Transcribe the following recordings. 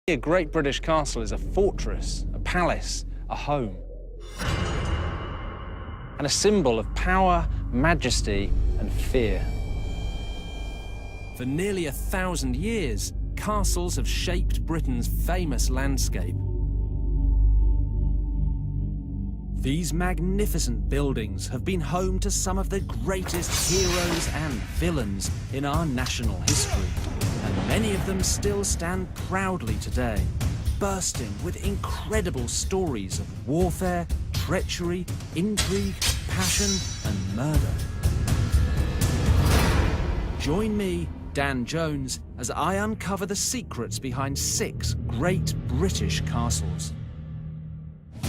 A great British castle is a fortress, a palace, a home, and a symbol of power, majesty, and fear. For nearly 1,000 years, castles have shaped Britain's famous landscape. These magnificent buildings have been home to some of the greatest heroes and villains in our national history, and many of them still stand proudly today, bursting with incredible stories of warfare, treachery, intrigue, passion, and murder. Join me, Dan Jones, as I uncover the secrets behind 6 great British castles.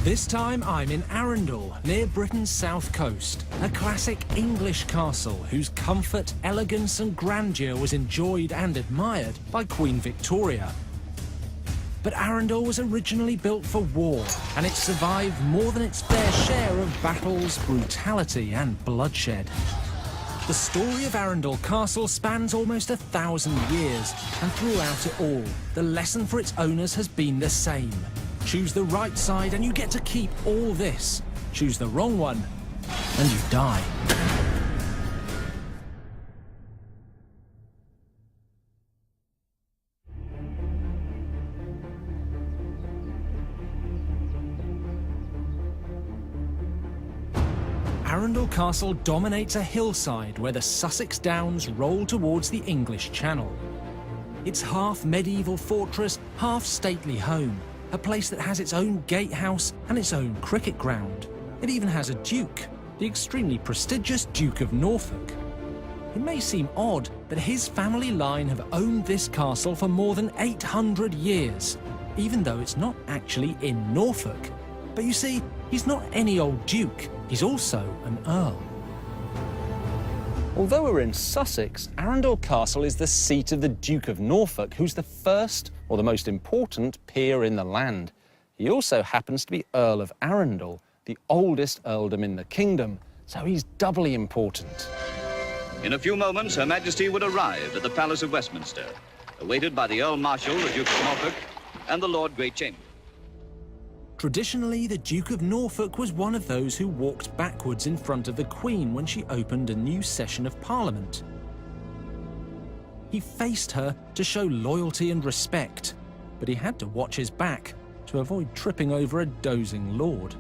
This time I'm in Arundel, near Britain's south coast, a classic English castle whose comfort, elegance and grandeur was enjoyed and admired by Queen Victoria. But Arundel was originally built for war, and it survived more than its fair share of battles, brutality and bloodshed. The story of Arundel Castle spans almost 1,000 years, and throughout it all, the lesson for its owners has been the same. Choose the right side and you get to keep all this. Choose the wrong one and you die. Arundel Castle dominates a hillside where the Sussex Downs roll towards the English Channel. It's half medieval fortress, half stately home. A place that has its own gatehouse and its own cricket ground. It even has a duke, the extremely prestigious Duke of Norfolk. It may seem odd, but his family line have owned this castle for more than 800 years, even though it's not actually in Norfolk. But you see, he's not any old duke, he's also an earl. Although we're in Sussex, Arundel Castle is the seat of the Duke of Norfolk, who's the first, or the most important, peer in the land. He also happens to be Earl of Arundel, the oldest earldom in the kingdom, so he's doubly important. In a few moments, Her Majesty would arrive at the Palace of Westminster, awaited by the Earl Marshal, the Duke of Norfolk, and the Lord Great Chamberlain. Traditionally, the Duke of Norfolk was one of those who walked backwards in front of the Queen when she opened a new session of Parliament. He faced her to show loyalty and respect, but he had to watch his back to avoid tripping over a dozing lord.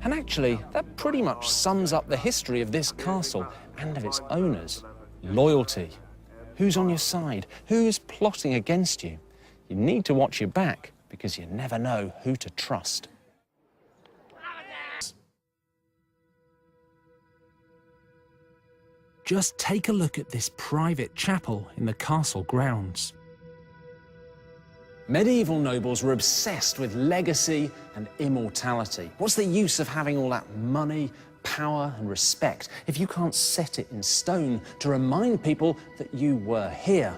And actually, that pretty much sums up the history of this castle and of its owners. Loyalty. Who's on your side? Who's plotting against you? You need to watch your back, because you never know who to trust. Just take a look at this private chapel in the castle grounds. Medieval nobles were obsessed with legacy and immortality. What's the use of having all that money, power and respect if you can't set it in stone to remind people that you were here?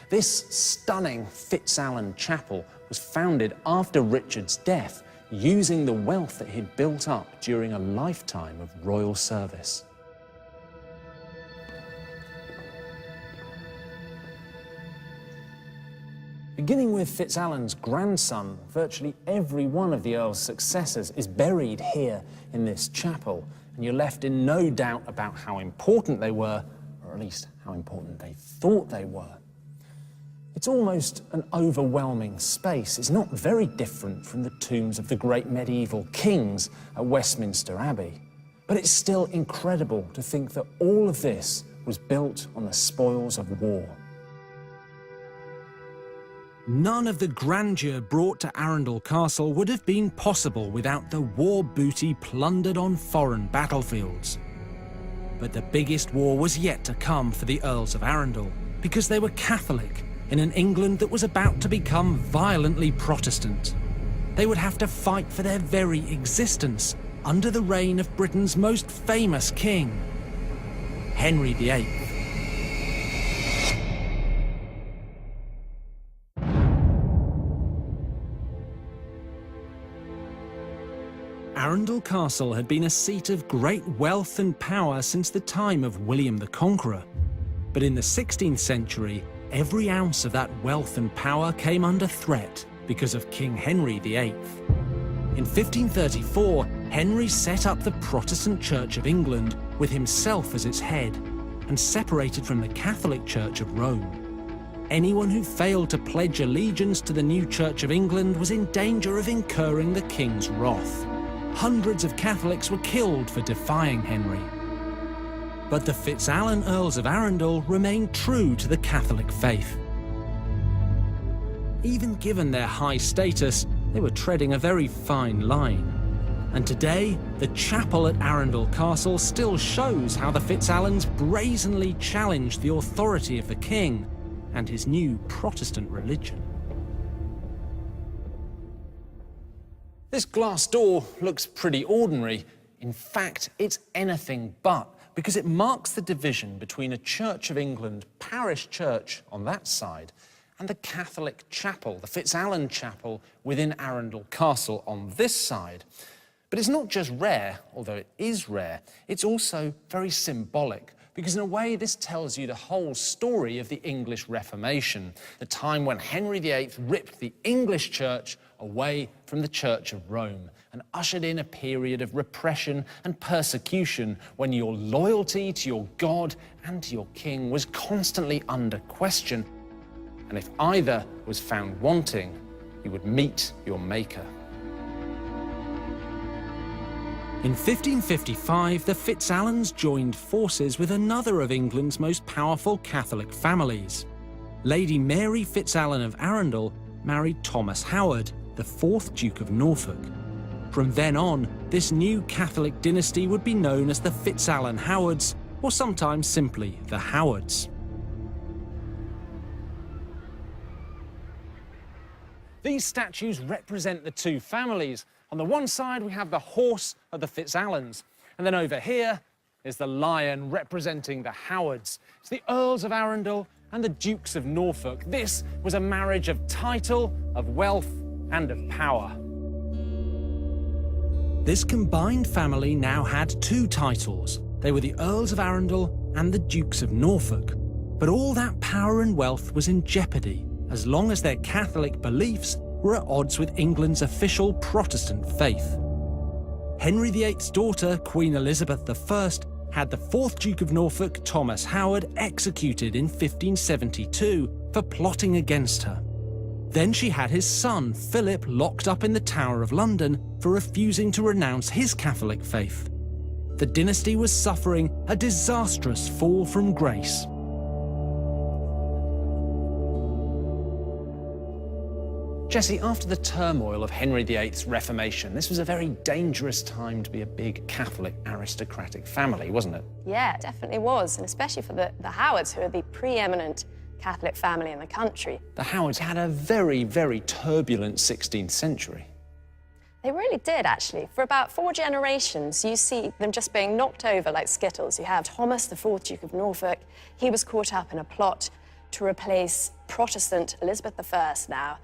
This stunning FitzAlan chapel was founded after Richard's death, using the wealth that he'd built up during a lifetime of royal service. Beginning with FitzAlan's grandson, virtually every one of the Earl's successors is buried here in this chapel, and you're left in no doubt about how important they were, or at least how important they thought they were. It's almost an overwhelming space. It's not very different from the tombs of the great medieval kings at Westminster Abbey. But it's still incredible to think that all of this was built on the spoils of war. None of the grandeur brought to Arundel Castle would have been possible without the war booty plundered on foreign battlefields. But the biggest war was yet to come for the Earls of Arundel, because they were Catholic in an England that was about to become violently Protestant. They would have to fight for their very existence under the reign of Britain's most famous king, Henry VIII. Arundel Castle had been a seat of great wealth and power since the time of William the Conqueror. But in the 16th century, every ounce of that wealth and power came under threat because of King Henry VIII. In 1534, Henry set up the Protestant Church of England with himself as its head, and separated from the Catholic Church of Rome. Anyone who failed to pledge allegiance to the new Church of England was in danger of incurring the king's wrath. Hundreds of Catholics were killed for defying Henry. But the FitzAlan Earls of Arundel remained true to the Catholic faith. Even given their high status, they were treading a very fine line. And today, the chapel at Arundel Castle still shows how the FitzAlans brazenly challenged the authority of the king and his new Protestant religion. This glass door looks pretty ordinary. In fact, it's anything but, because it marks the division between a Church of England parish church on that side and the Catholic chapel, the FitzAlan chapel within Arundel Castle on this side. But it's not just rare, although it is rare, it's also very symbolic, because in a way this tells you the whole story of the English Reformation, the time when Henry VIII ripped the English church away from the Church of Rome and ushered in a period of repression and persecution when your loyalty to your God and to your king was constantly under question. And if either was found wanting, you would meet your maker. In 1555, the FitzAlans joined forces with another of England's most powerful Catholic families. Lady Mary FitzAlan of Arundel married Thomas Howard, the 4th Duke of Norfolk. From then on, this new Catholic dynasty would be known as the FitzAlan Howards, or sometimes simply the Howards. These statues represent the two families. On the one side, we have the horse of the FitzAlans, and then over here is the lion representing the Howards. It's the Earls of Arundel and the Dukes of Norfolk. This was a marriage of title, of wealth, and of power. This combined family now had two titles. They were the Earls of Arundel and the Dukes of Norfolk. But all that power and wealth was in jeopardy, as long as their Catholic beliefs were at odds with England's official Protestant faith. Henry VIII's daughter, Queen Elizabeth I, had the 4th Duke of Norfolk, Thomas Howard, executed in 1572 for plotting against her. Then she had his son, Philip, locked up in the Tower of London for refusing to renounce his Catholic faith. The dynasty was suffering a disastrous fall from grace. Jesse, after the turmoil of Henry VIII's Reformation, this was a very dangerous time to be a big Catholic aristocratic family, wasn't it? Yeah, it definitely was, and especially for the Howards, who are the preeminent Catholic family in the country. The Howards had a very, very turbulent 16th century. They really did, actually. For about 4 generations, you see them just being knocked over like skittles. You have Thomas, the 4th Duke of Norfolk. He was caught up in a plot to replace Protestant Elizabeth I now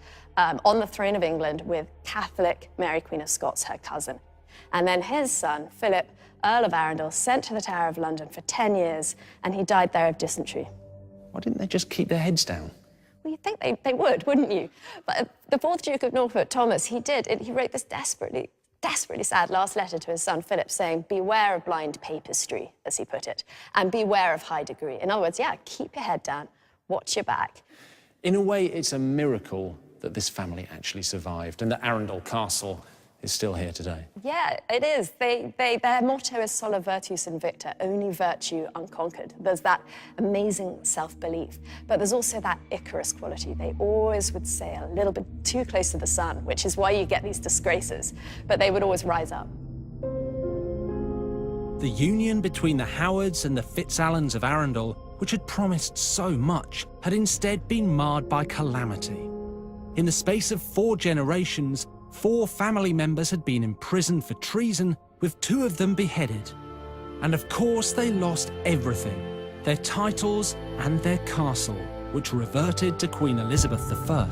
on the throne of England with Catholic Mary, Queen of Scots, her cousin. And then his son, Philip, Earl of Arundel, sent to the Tower of London for 10 years, and he died there of dysentery. Why didn't they just keep their heads down? Well, you'd think they would, wouldn't you? But the 4th Duke of Norfolk, Thomas, he wrote this desperately sad last letter to his son Philip, saying, "Beware of blind papistry," as he put it, and beware of high degree. In other words, yeah, keep your head down, watch your back. In a way, it's a miracle that this family actually survived and that Arundel Castle is still here today. Yeah, it is. Their motto is sola virtus invicta, only virtue unconquered. There's that amazing self-belief, but there's also that Icarus quality. They always would sail a little bit too close to the sun, which is why you get these disgraces, but they would always rise up. The union between the Howards and the FitzAlans of Arundel, which had promised so much, had instead been marred by calamity. In the space of 4 generations, 4 family members had been imprisoned for treason, with 2 of them beheaded. And of course they lost everything, their titles and their castle, which reverted to Queen Elizabeth I.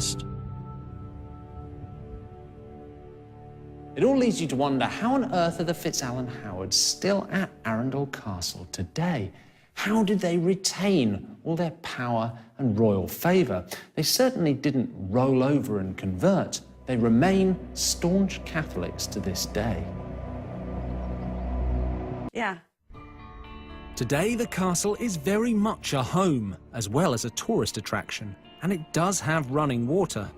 It all leads you to wonder, how on earth are the FitzAlan Howards still at Arundel Castle today? How did they retain all their power and royal favour? They certainly didn't roll over and convert. They remain staunch Catholics to this day. Yeah. Today, the castle is very much a home, as well as a tourist attraction, and it does have running water.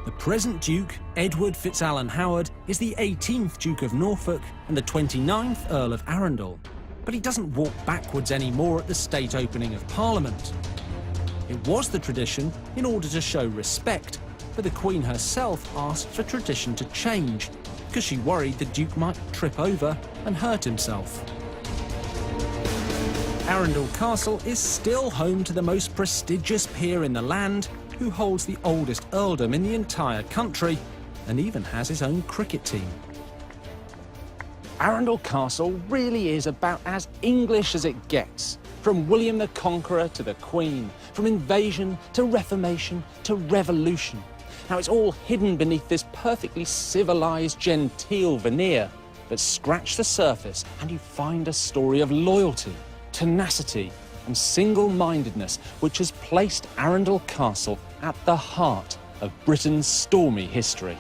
The present Duke, Edward FitzAlan Howard, is the 18th Duke of Norfolk and the 29th Earl of Arundel, but he doesn't walk backwards anymore at the state opening of Parliament. It was the tradition in order to show respect, but the Queen herself asked for tradition to change, because she worried the Duke might trip over and hurt himself. Arundel Castle is still home to the most prestigious peer in the land, who holds the oldest earldom in the entire country, and even has his own cricket team. Arundel Castle really is about as English as it gets. From William the Conqueror to the Queen, from invasion to reformation to revolution. Now, it's all hidden beneath this perfectly civilised, genteel veneer, but scratch the surface and you find a story of loyalty, tenacity and single-mindedness which has placed Arundel Castle at the heart of Britain's stormy history.